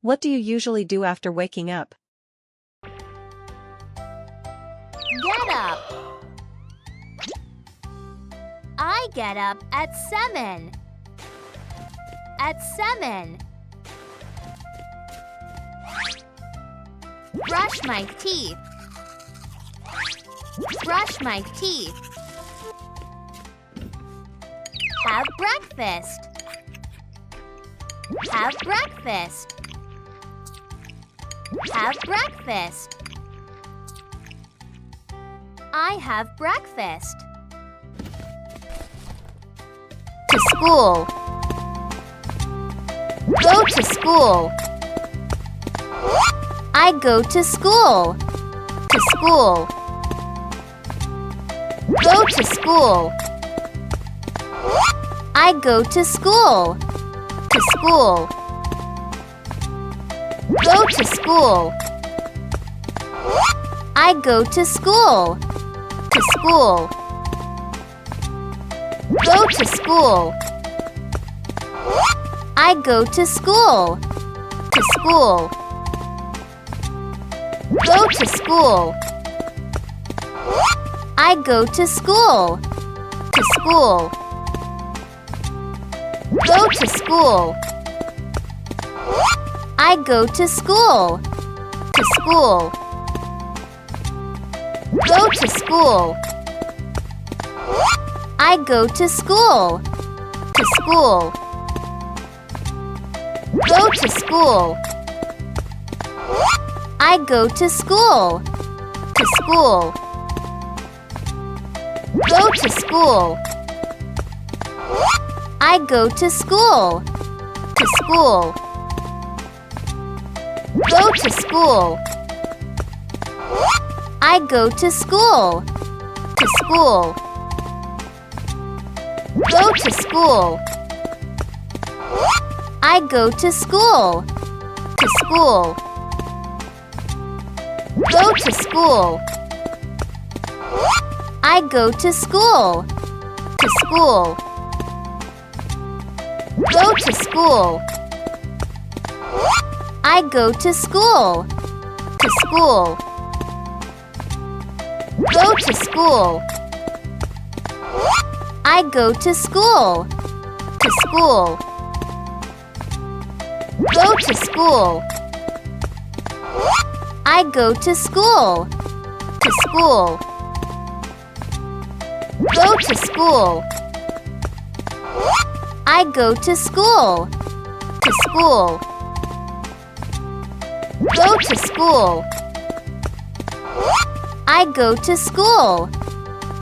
What do you usually do after waking up? Get up. I get up at 7. At 7. Brush my teeth. Brush my teeth. Have breakfast. Have breakfast. Have breakfast. I have breakfast. To school. Go to school. I go to school. To school. Go to school. I go to school. To school. Go to school. I go to school. To school. Go to school. I go to school. To school. Go to school. I go to school. To school. Go to school. I go to school. To school. Go to school. I go to school. To school. Go to school. I go to school. To school. Go to school. I go to school. To school. Go to school. I go to school. To school. Go to school. I go to school. To school. Go to school. I go to school. To school. Go to school. I go to school. To school. Go to school. I go to school. To school. Go to school. I go to school. To school. Go to school. I go to school. To school. Go to school. I go to school.